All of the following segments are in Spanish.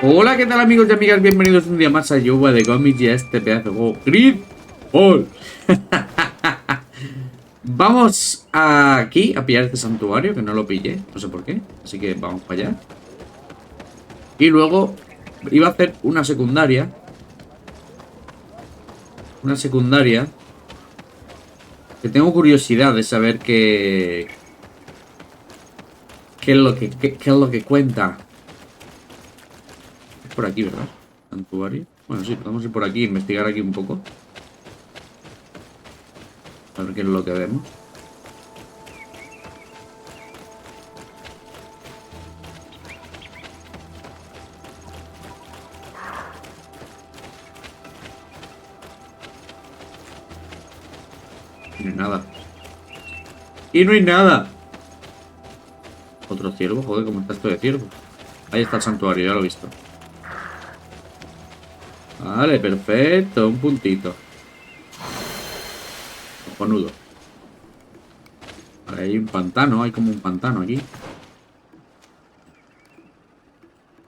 Hola, ¿qué tal amigos y amigas? Bienvenidos un día más a JoeVadecomics y a este pedazo de juego GREEDFALL. Vamos aquí a pillar este santuario, que no lo pillé, no sé por qué. Así que vamos para allá. Y luego iba a hacer una secundaria. Que tengo curiosidad de saber qué es lo que cuenta. Es por aquí, ¿verdad? Santuario. Bueno, sí, podemos ir por aquí, investigar aquí un poco. A ver qué es lo que vemos. Y no hay nada. ¡Y no hay nada! Otro ciervo, joder, ¿cómo está esto de ciervo? Ahí está el santuario, ya lo he visto. Vale, perfecto, un puntito. Cojonudo. Vale, hay un pantano, hay como un pantano aquí.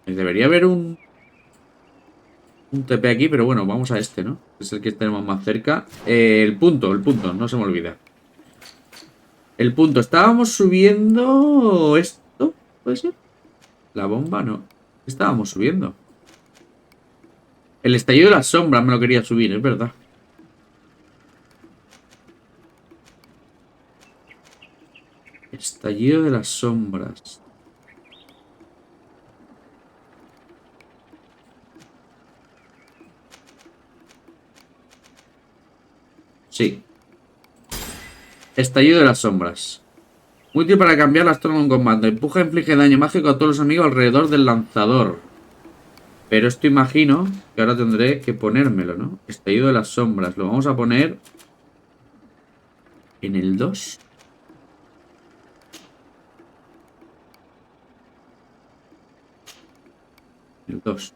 Debería haber un TP aquí, pero bueno, vamos a este, ¿no? Es el que tenemos más cerca. El punto, no se me olvida. El punto, estábamos subiendo esto, ¿puede ser? La bomba, no. Estábamos subiendo. El estallido de las sombras me lo quería subir, es verdad. Estallido de las sombras. Sí. Estallido de las sombras. Muy útil para cambiar las tornas en combate. Empuja e inflige daño mágico a todos los amigos alrededor del lanzador. Pero esto imagino que ahora tendré que ponérmelo, ¿no? Estallido de las sombras. Lo vamos a poner en el 2. El 2.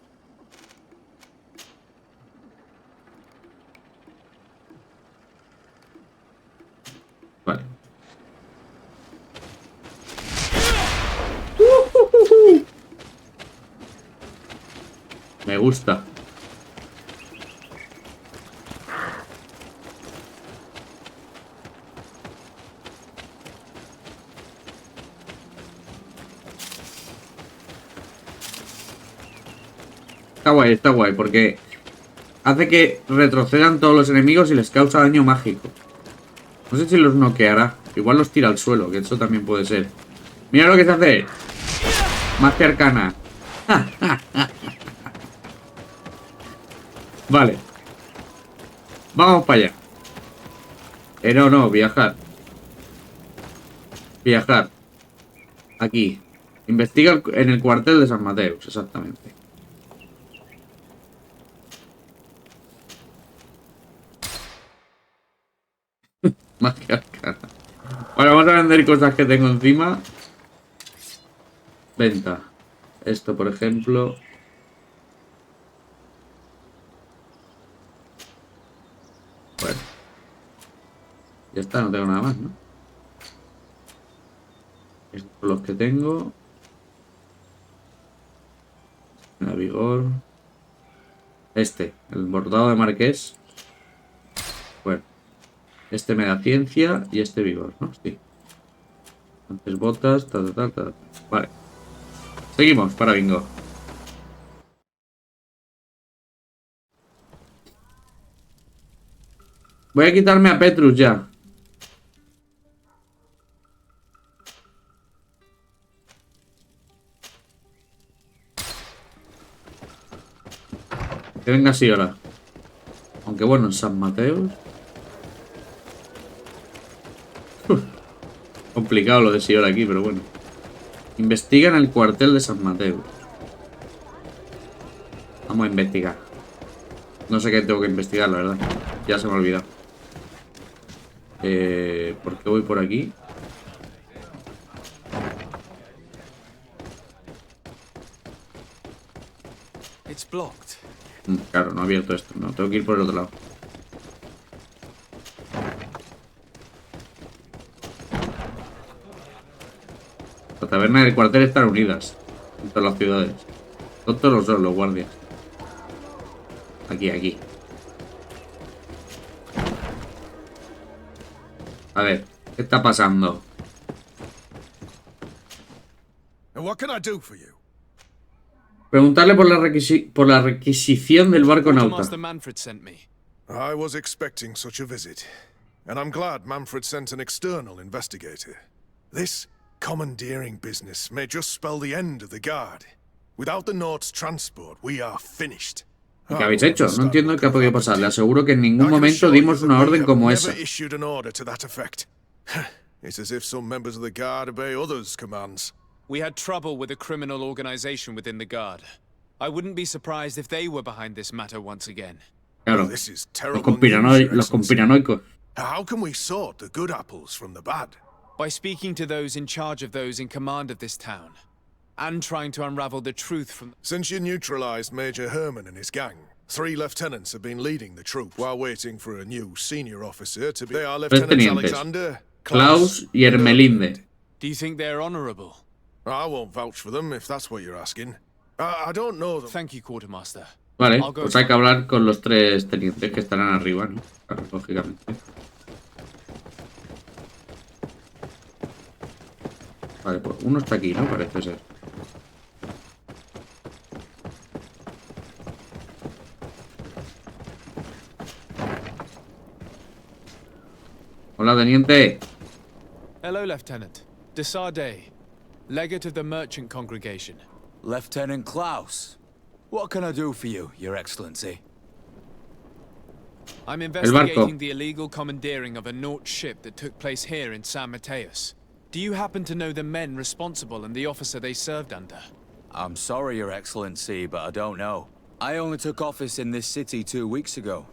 Vale. Me gusta. Está guay, porque hace que retrocedan todos los enemigos y les causa daño mágico. No sé si los noqueará. Igual los tira al suelo, que eso también puede ser. Mira lo que se hace. Magia arcana. Vale. Vamos para allá. No, viajar. Viajar. Aquí. Investiga en el cuartel de San Mateus, exactamente. Magia arcana. Vale, vamos a vender cosas que tengo encima. Venta. Esto, por ejemplo. Bueno. Ya está, no tengo nada más, ¿no? Estos son los que tengo. La vigor. Este, el bordado de marqués. Bueno. Este me da ciencia y este vigor, ¿no? Sí. Antes botas, ta. Vale. Seguimos para bingo. Voy a quitarme a Petrus ya. Que venga así ahora. Aunque bueno, en San Mateus. Complicado lo de Sion aquí, pero bueno. Investiga en el cuartel de San Mateo. Vamos a investigar. No sé qué tengo que investigar, la verdad. Ya se me ha olvidado. ¿Por qué voy por aquí? Claro, no he abierto esto. No, tengo que ir por el otro lado. La taberna y el cuartel están unidas entre las ciudades. Tontos no son los guardias. Aquí. A ver, ¿qué está pasando? Preguntarle por la requisición del barco nauta. I was expecting such a visit, and I'm glad Manfred sent an external investigator. This commandeering business may just spell the end of the Guard. Without the Nord's transport, we are finished. ¿Qué habéis hecho? No entiendo qué ha podido pasar. Le aseguro que en ningún momento dimos una orden como esa. It's as if some members of the Guard obey others' commands. We had trouble with a criminal organization within the Guard. I wouldn't be surprised if they were behind this matter once again. Claro, This is los terrible news, Your conspiranoicos. How can we sort the good apples from the bad? By speaking to those in charge of those in command of this town, and trying to unravel the truth from... Since you neutralized Major Herman and his gang, 3 lieutenants have been leading the troop while waiting for a new senior officer to be... They are Lieutenants Alexander, Klaus y Ermelinde. Do you think they're honorable? I won't vouch for them if that's what you're asking. I don't know them. Thank you, Quartermaster. Vale, pues hay que hablar con los 3 tenientes que estarán arriba, ¿no? Claro, lógicamente. Vale, pues uno está aquí, ¿no? Parece ser. Hola, teniente. Hello, Lieutenant. Desardet, legate of the merchant congregation. Lieutenant Klaus. What can I do for you, Your Excellency? I'm investigating the illegal commandeering of a Nort ship that took place here in San Mateus. Do you happen to know the men responsible and the officer they served under? I'm sorry, Your Excellency, but I don't know. I only took office in this city 2 weeks ago.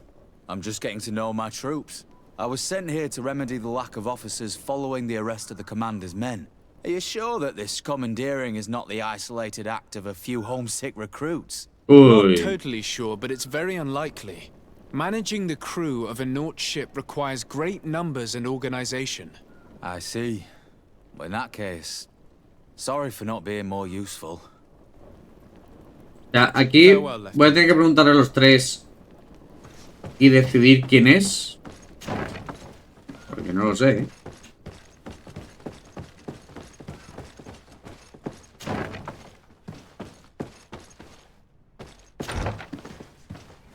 I'm just getting to know my troops. I was sent here to remedy the lack of officers following the arrest of the commander's men. Are you sure that this commandeering is not the isolated act of a few homesick recruits? Not totally sure, but it's very unlikely. Managing the crew of a Nort ship requires great numbers and organization. I see. In that case, sorry for not being more useful. Ya, aquí voy a tener que preguntar a los 3 y decidir quién es. Porque no lo sé, ¿eh?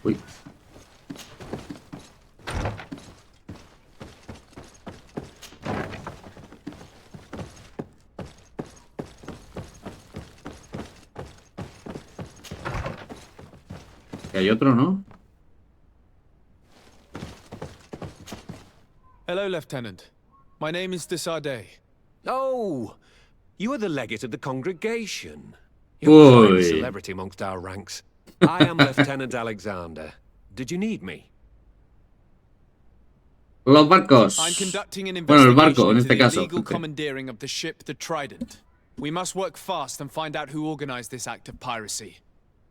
Uy. Y hay otro, ¿no? Hello, Lieutenant. My name is Desardet. Oh, you are the legate of the congregation. You're quite a celebrity amongst our ranks. I am Lieutenant Alexander. Did you need me? Los barcos. I'm conducting an Bueno, el investigation barco, en into este the caso. illegal commandeering of the ship, the Trident. We must work fast and find out who organized this act of piracy.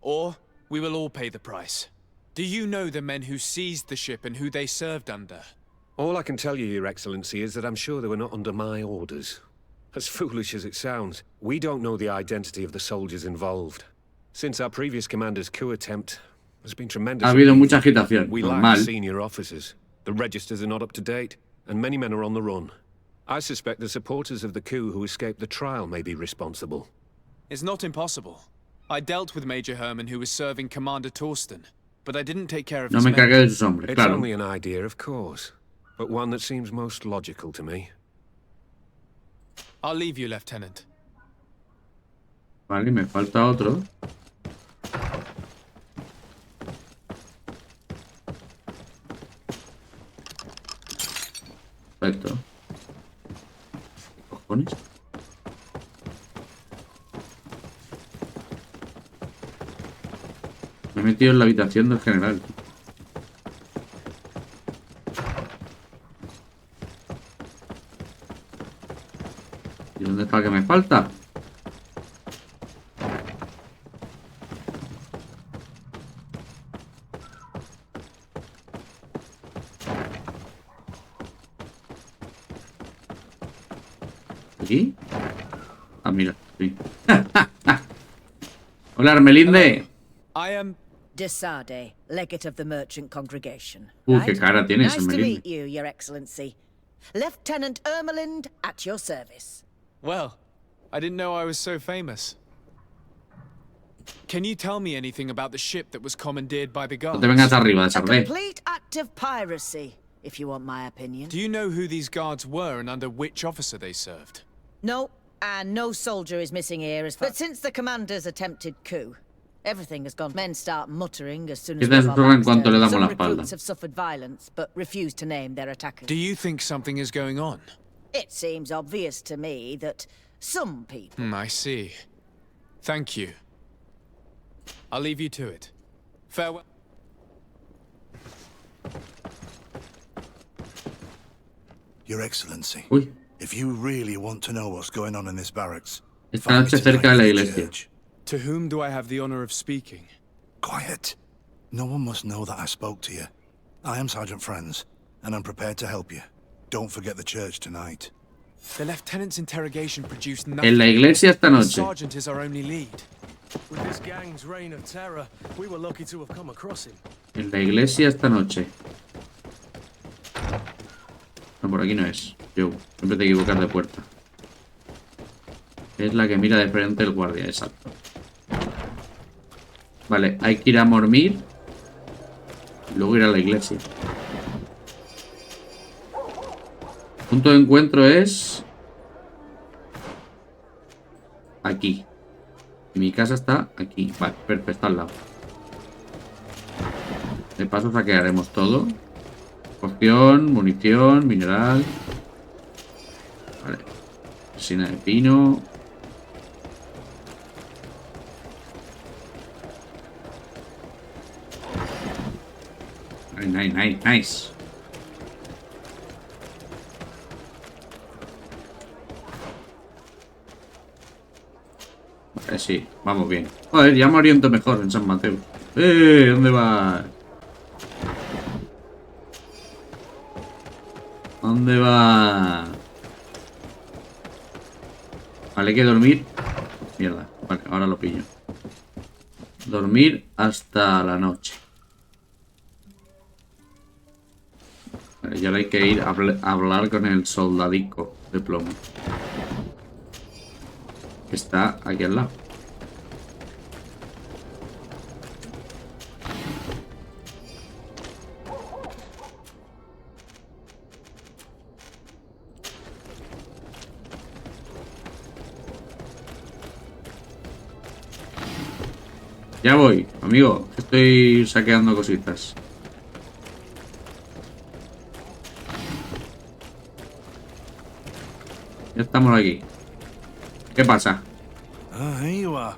Or we will all pay the price. Do you know the men who seized the ship and who they served under? All I can tell you, Your Excellency, is that I'm sure they were not under my orders. As foolish as it sounds, we don't know the identity of the soldiers involved. Since our previous commander's coup attempt, there's been tremendous... Ha habido mucha agitación. We lack senior officers. The registers are not up to date, and many men are on the run. I suspect the supporters of the coup who escaped the trial may be responsible. It's not impossible. I dealt with Major Herman, who was serving Commander Torsten, but I didn't take care of his men. No me encargué de sus hombres, It's claro. only an idea, of course, but one that seems most logical to me. I'll leave you, Lieutenant. Vale, me falta otro. Perfecto. ¿Qué cojones? Me he metido en la habitación del general. ¿Y dónde está el que me falta? ¿Aquí? Ah, mira, sí. Hola, Armelinde. I am... Desade, legate of the merchant congregation. Qué cara tienes, Nice to Armelinde. meet you, Your Excellency. Lieutenant Ermelind at your service. Well, I didn't know I was so famous. Can you tell me anything about the ship that was commandeered by the No guards? te vengas arriba, A Sardé. complete act of piracy, if you want my opinion. Do you know who these guards were and under which officer they served? No, and no soldier is missing here. But since the commander's attempted coup, everything has gone. Men start muttering as soon as Quizás we have susurra our en backs cuanto le turned. damos Some la espalda. recruits have suffered violence, but refuse to name their attackers. Do you think something is going on? It seems obvious to me that some people... I see. Thank you. I'll leave you to it. Farewell. Your Excellency, Uy, if you really want to know what's going on in this barracks, esta find me noche cerca de tonight la in the iglesia. church. To whom do I have the honor of speaking? Quiet. No one must know that I spoke to you. I am Sergeant Friends, and I'm prepared to help you. Don't forget the church tonight. The lieutenant's interrogation produced En nothing. la iglesia esta The noche. sergeant is our only lead. With this gang's reign of terror, we were lucky to have come across him. En la iglesia esta noche. No, por aquí no es. Yo siempre te equivocas de puerta. Es la que mira de frente el guardia, exacto. Vale, hay que ir a dormir. Y luego ir a la iglesia. Punto de encuentro es... aquí. Mi casa está aquí. Vale, perfecto, está al lado. De paso saquearemos todo. Poción, munición, mineral. Vale. Resina de pino. Nice. Vale, sí, vamos bien. Joder, ya me oriento mejor en San Mateo. ¿Dónde vas? ¿Dónde va? Vale, hay que dormir. Mierda. Vale, ahora lo pillo. Dormir hasta la noche. Vale, y ahora hay que ir a hablar con el soldadico de plomo. Que está aquí al lado. Ya voy, amigo. Estoy saqueando cositas. Ya estamos aquí. ¿Qué pasa? Ah, here you are.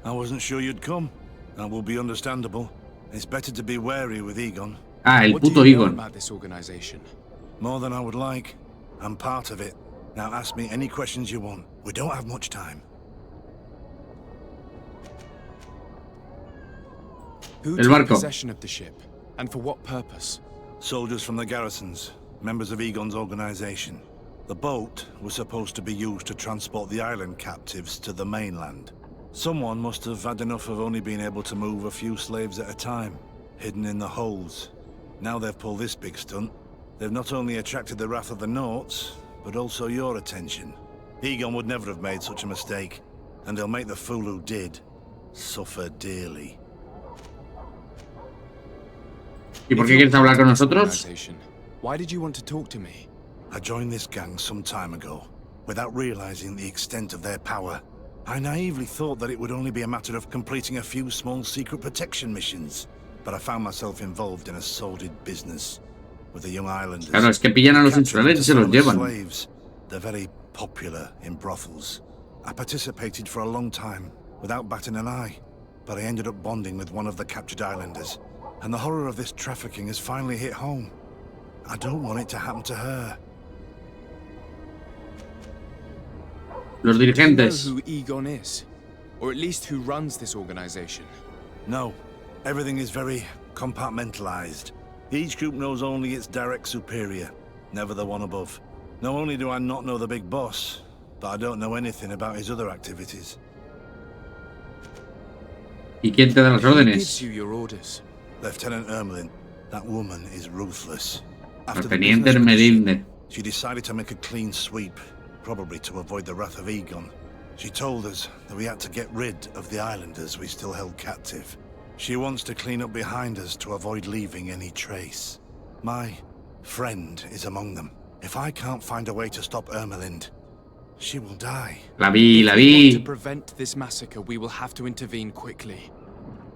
I wasn't sure you'd come. That will be understandable. It's better to be wary with Egon. Ah, el What do puto you know Egon. about this organization? More than I would like. I'm part of it. Now ask me any questions you want. We don't have much time. Who El took barco. possession of the ship, and for what purpose? Soldiers from the garrisons, members of Egon's organization. The boat was supposed to be used to transport the island captives to the mainland. Someone must have had enough of only being able to move a few slaves at a time, hidden in the holds. Now they've pulled this big stunt. They've not only attracted the wrath of the Nauts, but also your attention. Egon would never have made such a mistake, and they'll make the fool who did suffer dearly. ¿Y por If qué you're quieres hablar con part of this nosotros? organization, why did you want to talk to me? I joined this gang some time ago, without realizing the extent of their power. I naively thought that it would only be a matter of completing a few small secret protection missions, but I found myself involved in a sordid business with the young islanders. Claro, es que pillan a los Captured them insulares y to se los sell them as llevan. slaves. They're very popular in brothels. I participated for a long time, without batting an eye, but I ended up bonding with one of the captured islanders, and the horror of this trafficking has finally hit home. I don't want it to happen to her. Los Do you know dirigentes. who Egon is? Or at least who runs this organization? No. Everything is very compartmentalized. Each group knows only its direct superior, never the one above. Not only do I not know the big boss, but I don't know anything about his other activities. ¿Y quién te da las Who gives órdenes? you your orders? Lieutenant Ermelin, that woman is ruthless. El After the teniente business with the ship, Hermelinde. she decided to make a clean sweep, probably to avoid the wrath of Egon. She told us that we had to get rid of the islanders we still held captive. She wants to clean up behind us to avoid leaving any trace. My friend is among them. If I can't find a way to stop Ermelind, she will die. La vi, la If we want to vi. prevent this massacre, we will have to intervene quickly.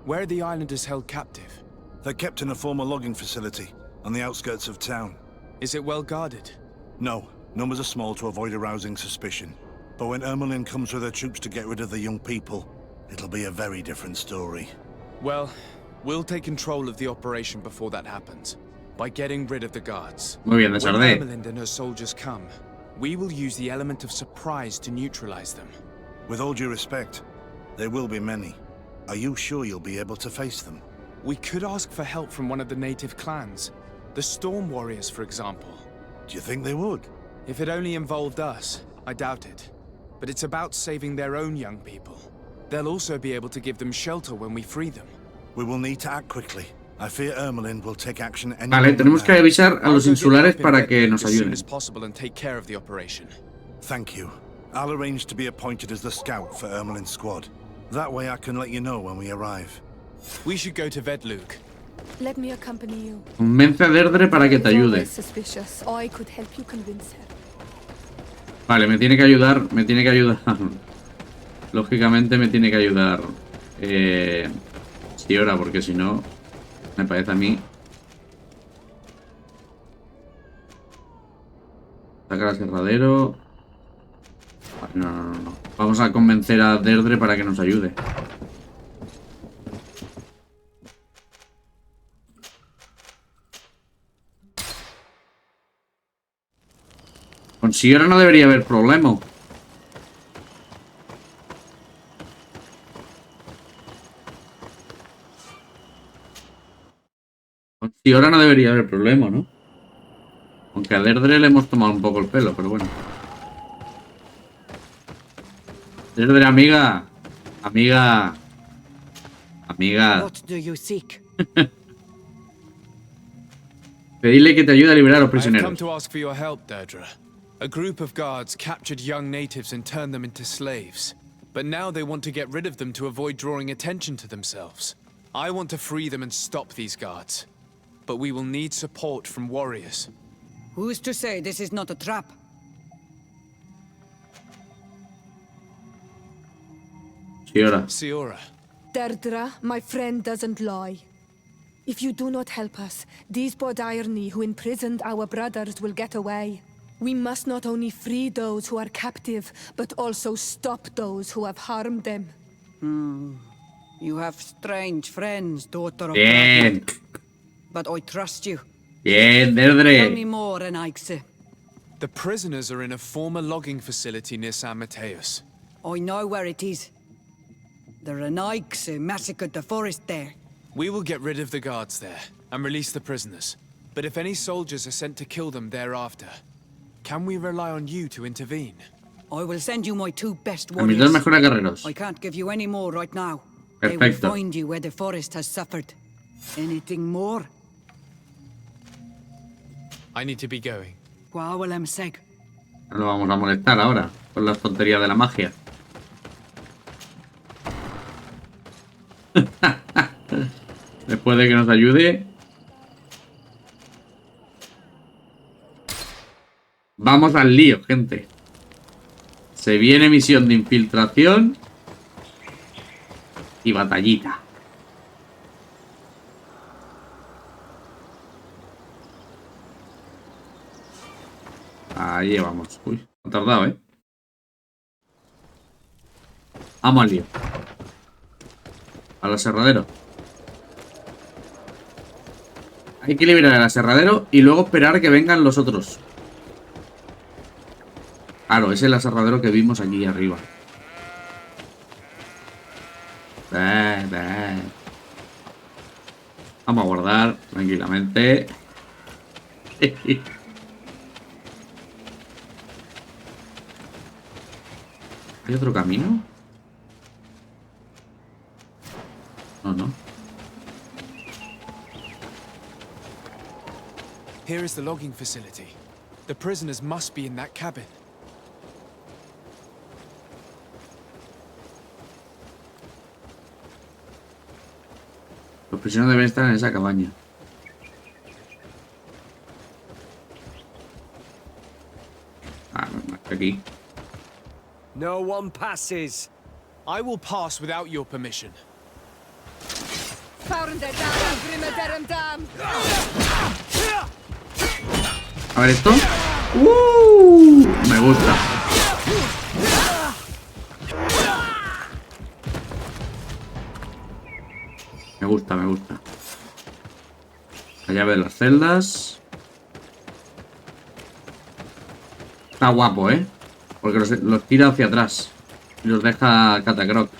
Where are the islanders held captive? They're kept in a former logging facility on the outskirts of town. Is it well guarded? No, numbers are small to avoid arousing suspicion. But when Ermelin comes with her troops to get rid of the young people, it'll be a very different story. Well, we'll take control of the operation before that happens, by getting rid of the guards. Muy bien, When Desardé. Ermelind and her soldiers come, we will use the element of surprise to neutralize them. With all due respect, there will be many. Are you sure you'll be able to face them? We could ask for help from one of the native clans. The Storm Warriors, for example. Do you think they would? If it only involved us, I doubt it. But it's about saving their own young people. They'll also be able to give them shelter when we free them. We will need to act quickly. I fear Ermelin will take action any Vale, moment tenemos que now. avisar a los I'll go get insulares help in para que Bedford nos as soon ayuden. as possible and take care of the operation. Thank you. I'll arrange to be appointed as the scout for Ermelin's squad. That way I can let you know when we arrive. We should go to Vedlug. Let me accompany you. Convence a Deirdre para que te She's ayude. always suspicious. I could help you convince her. Vale, me tiene que ayudar, me tiene que ayudar. Lógicamente me tiene que ayudar. Siora, porque si no, me parece a mí. Sacar aserradero. No. Vamos a convencer a Deirdre para que nos ayude. Con Siora no debería haber problema. Con Siora no debería haber problema, ¿no? Aunque a Deirdre le hemos tomado un poco el pelo, pero bueno. Deirdre, amiga. Amiga. What do you seek? Pedile que te ayude a liberar a los I have come prisioneros. to ask for your help, Deirdre. A group of guards captured young natives and turned them into slaves. But now they want to get rid of them to avoid drawing attention to themselves. I want to free them and stop these guards. But we will need support from warriors. Who's to say this is not a trap? Siora. Siora, Deirdre, my friend doesn't lie. If you do not help us, these Bordirni who imprisoned our brothers will get away. We must not only free those who are captive, but also stop those who have harmed them. You have strange friends, daughter of Bien. Dragon. But I trust you. Bien, Tell me Deirdre. more, Enaixe. the prisoners are in a former logging facility near San Mateus. I know where it is. The Enaixe massacred the forest there. We will get rid of the guards there and release the prisoners. But if any soldiers are sent to kill them thereafter, can we rely on you to intervene? I will send you my two best A mis dos warriors. mejores guerreros. I can't give you any more right now. They will Perfecto. find you where the forest has suffered. Anything more? I need to be going. Quawalem seg. No lo vamos a molestar ahora con las tonterías de la magia. Después de que nos ayude. Vamos al lío, gente. Se viene misión de infiltración y batallita. Ahí vamos. Uy, ha tardado, ¿eh? Vamos al lío. Al aserradero. Hay que liberar el aserradero y luego esperar que vengan los otros. Claro, es el aserradero que vimos aquí arriba. Vamos a guardar tranquilamente. ¿Hay otro camino? Here is the logging facility. The prisoners must be in that cabin. Los prisioneros deben estar en esa cabaña. Ah, aquí. No one passes. I will pass without your permission. A ver esto. Me gusta. Me gusta, me gusta. La llave de las celdas. Está guapo, ¿eh? Porque los tira hacia atrás. Y los deja catacroc. No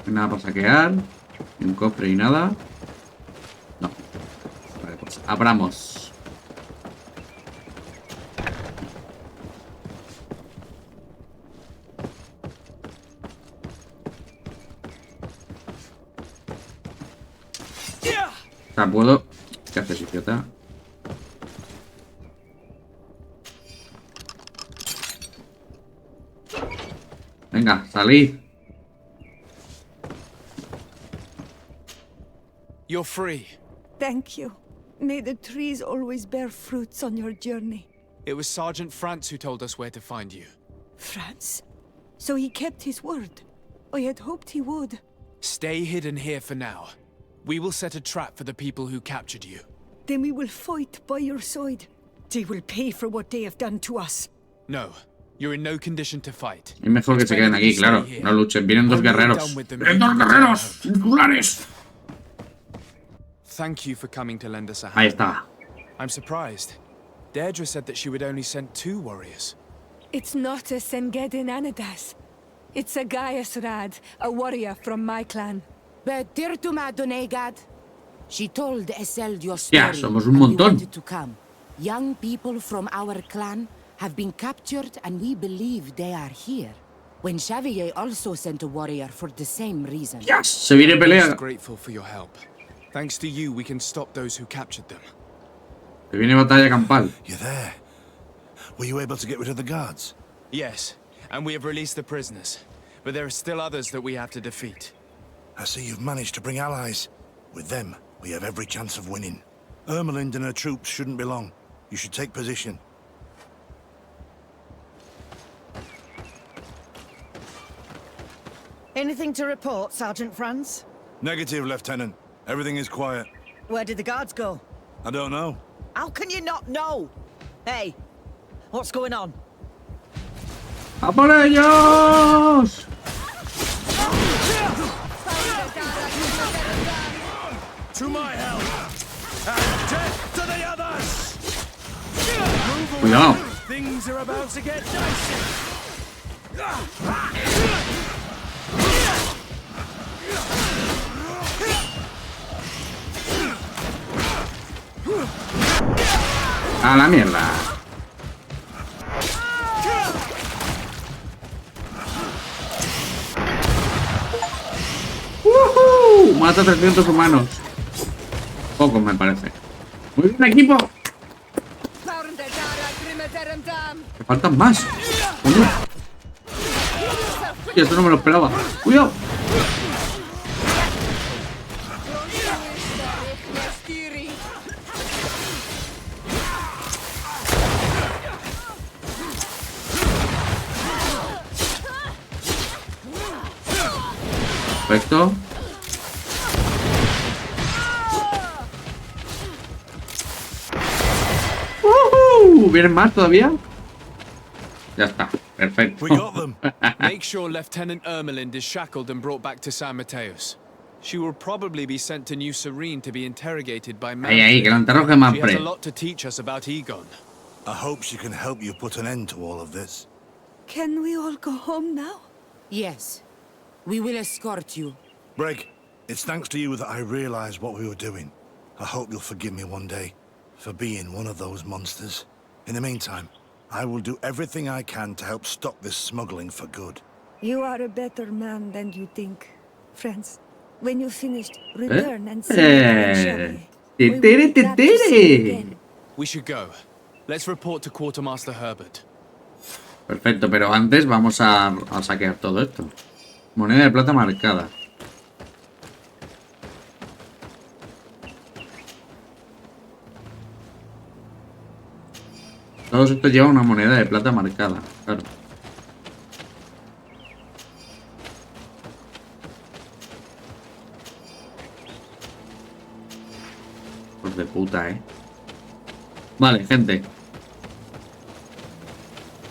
hay nada para saquear. Ni un cofre y nada. No. Vale, pues abramos. O sea, puedo... ¿Qué haces, idiota? Venga, salid. You're free. Thank you. May the trees always bear fruits on your journey. It was Sergeant France who told us where to find you. France? So he kept his word. I had hoped he would. Stay hidden here for now. We will set a trap for the people who captured you. Then we will fight by your side. They will pay for what they have done to us. No. You're in no condition to fight. Es mejor que se queden aquí, claro. No luchen. Vienen dos guerreros. ¡Vienen dos guerreros! ¡Circulares! Thank you for coming to lend us a hand. Ahí está. I'm surprised. Deirdre said that she would only send 2 warriors. It's not a Sengedin Anadas. It's a Gaius Rad, a warrior from my clan. But Tirtuma Donegad, she told Eseld your story. Ya, somos un and we montón. wanted to come. Young people from our clan have been captured and we believe they are here. When Xavier also sent a warrior for the same reason. Yes, se viene pelea. I'm grateful for your help. Thanks to you, we can stop those who captured them. Se viene batalla campal. You're there. Were you able to get rid of the guards? Yes, and we have released the prisoners. But there are still others that we have to defeat. I see you've managed to bring allies. With them, we have every chance of winning. Ermelind and her troops shouldn't be long. You should take position. Anything to report, Sergeant Franz? Negative, Lieutenant. Everything is quiet. Where did the guards go? I don't know. How can you not know? Hey, what's going on? ¡A por ellos! To my help! And death to the others! Cuidado. Things are about to get dicey! A la mierda. Mata a 300 humanos. Pocos me parece. Muy bien, equipo. Me faltan más. Coño. Y esto no me lo esperaba. Cuidado. Perfecto. ¿Vienen más todavía? Ya está. Perfecto. We got them. Make sure Lieutenant Ermelind is shackled and brought back to San Mateos. She will probably be sent to New Serene to be interrogated by Manfred. Ahí, que la interrogue She has Manfred. a lot to teach us about Egon. I hope she can help you put an end to all of this. Can we all go home now? Yes. We will escort you. Breg, it's thanks to you that I realized what we were doing. I hope you'll forgive me one day for being one of those monsters. In the meantime, I will do everything I can to help stop this smuggling for good. You are a better man than you think, friends. When you finished, return and see me. ¡Tetere, tetere! We should go. Let's report to Quartermaster Herbert. Perfecto, pero antes vamos a saquear todo esto. Moneda de plata marcada. Todos estos llevan una moneda de plata marcada, claro. Hijos de puta, Vale, gente.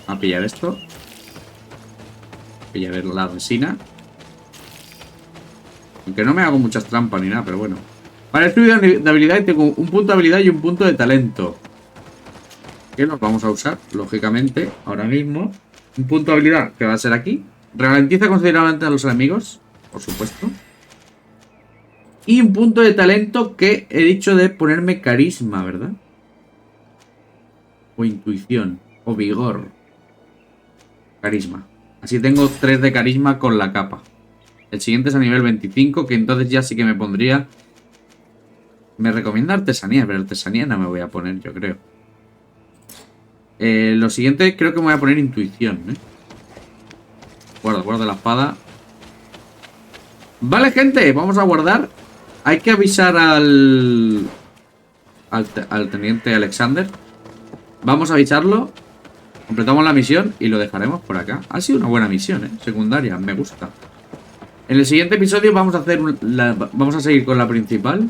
A pillar esto. Pillar la resina. Aunque no me hago muchas trampas ni nada, pero bueno. Vale, estoy de habilidad y tengo un punto de habilidad y un punto de talento. Que los vamos a usar, lógicamente, ahora mismo. Un punto de habilidad que va a ser aquí. Ralentiza considerablemente a los enemigos, por supuesto. Y un punto de talento que he dicho de ponerme carisma, ¿verdad? O intuición, o vigor. Carisma. Así tengo 3 de carisma con la capa. El siguiente es a nivel 25, que entonces ya sí que me pondría... Me recomienda artesanía, pero artesanía no me voy a poner, yo creo. Lo siguiente creo que me voy a poner intuición, Guardo la espada. Vale, gente, vamos a guardar. Hay que avisar al teniente Alexander. Vamos a avisarlo. Completamos la misión y lo dejaremos por acá. Ha sido una buena misión, secundaria, me gusta. En el siguiente episodio vamos a hacer vamos a seguir con la principal.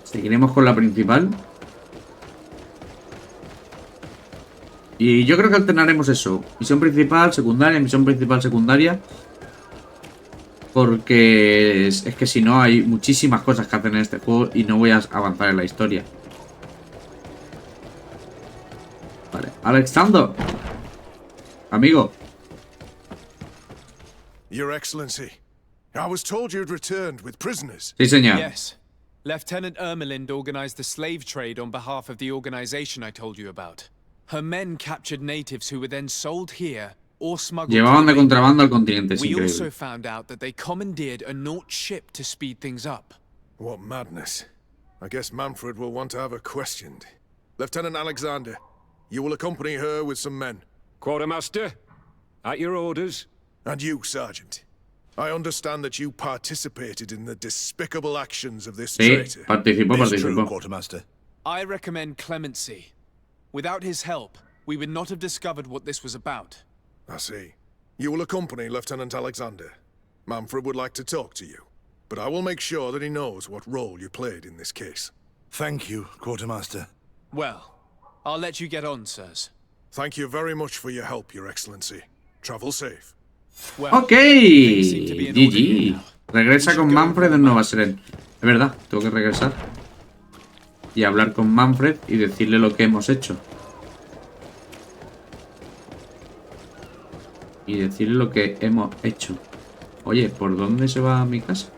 Seguiremos con la principal. Y yo creo que alternaremos eso. Misión principal, secundaria, misión principal, secundaria. Porque es que si no hay muchísimas cosas que hacer en este juego y no voy a avanzar en la historia. Vale, Alexander. Amigo. Your Excellency, I was told you'd returned with prisoners. Sí, señor. Yes. Lieutenant Ermelind organized the slave trade on behalf of the organization I told you about. Her men captured natives who were then sold here or smuggled. Llevaban de contrabando al continente, es We increíble. also found out that they commandeered a Naut ship to speed things up. What madness. I guess Manfred will want to have her questioned. Lieutenant Alexander, you will accompany her with some men. Quartermaster, at your orders. And you, Sergeant. I understand that you participated in the despicable actions of this Sí, traitor. participó. Quartermaster. I recommend clemency. Without his help, we would not have discovered what this was about. I see. You will accompany Lieutenant Alexander. Manfred would like to talk to you, but I will make sure that he knows what role you played in this case. Thank you, Quartermaster. Well, I'll let you get on, sirs. Thank you very much for your help, Your Excellency. Travel safe. Well, Ok, GG. Regresa con Manfred en Nueva Seren. Es verdad, tengo que regresar y hablar con Manfred y decirle lo que hemos hecho. Oye, ¿por dónde se va a mi casa?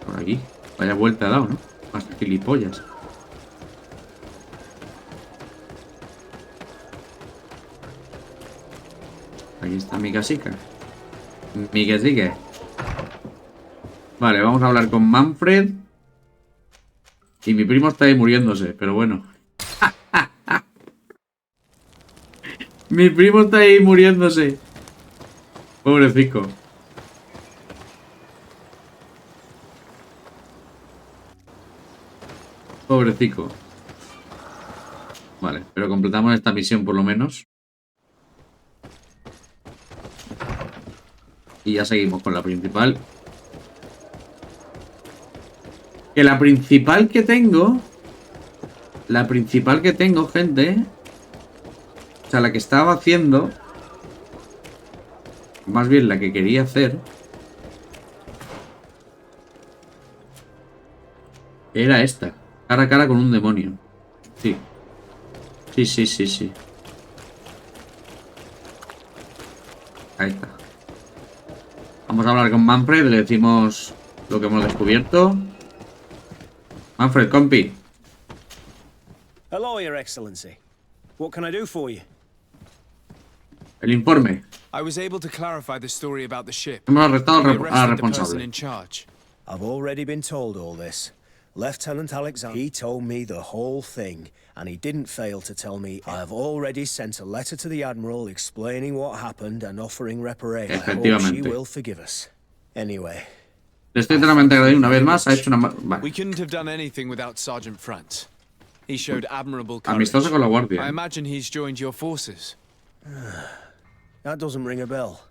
Por aquí. Vaya vuelta ha dado, ¿no? Más gilipollas. Aquí está mi casica. Mi casica. Vale, vamos a hablar con Manfred. Y mi primo está ahí muriéndose, pero bueno. Mi primo está ahí muriéndose. Pobrecito. Pobrecito. Vale, pero completamos esta misión por lo menos. Y ya seguimos con la principal. Que la principal que tengo... gente... O sea, la que estaba haciendo... Más bien la que quería hacer... Era esta. Cara a cara con un demonio. Sí. Sí. Ahí está. Vamos a hablar con Manfred, le decimos lo que hemos descubierto. Manfred, compi. Hello, Your Excellency. What can I do for you? El informe. I was able to clarify the story about the ship. Hemos arrestado We al arrested the person responsable. in charge. I've already been told all this. Lieutenant Alexander, he told me the whole thing, and he didn't fail to tell me I have already sent a letter to the Admiral explaining what happened and offering reparation. I hope she will forgive us. Anyway. Le estoy enteramente agradecido una vez más. Ha hecho una... Vale. We couldn't have done anything without Sergeant Frantz. He showed admirable courage. Amistoso con la guardia. I imagine he's joined your forces. That doesn't ring a bell.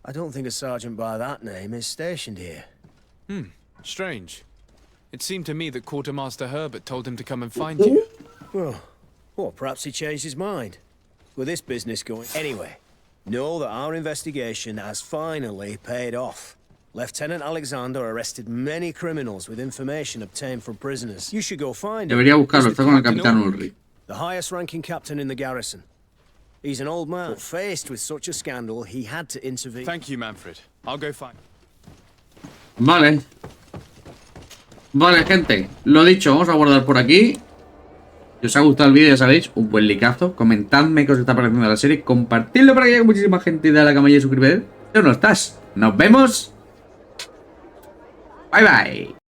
I don't think a sergeant by that name is stationed here. Strange. It seemed to me that Quartermaster Herbert told him to come and find you. Well, perhaps he changed his mind. With this business going... Anyway, know that our investigation has finally paid off. Lieutenant Alexander arrested many criminals with information obtained from prisoners. You should go find him. Debería buscarlo, está con el Capitán Ulrich. The highest-ranking captain in the garrison. He's an old man, but faced with such a scandal, he had to intervene. Thank you, Manfred. I'll go find him. Vale. Vale, gente. Lo dicho, vamos a guardar por aquí. Si os ha gustado el vídeo, ya sabéis, un buen likeazo. Comentadme qué os está pareciendo la serie. Compartidlo para que llegue muchísima gente y dale a la campanilla y suscríbete. Si no estás, nos vemos. Bye bye.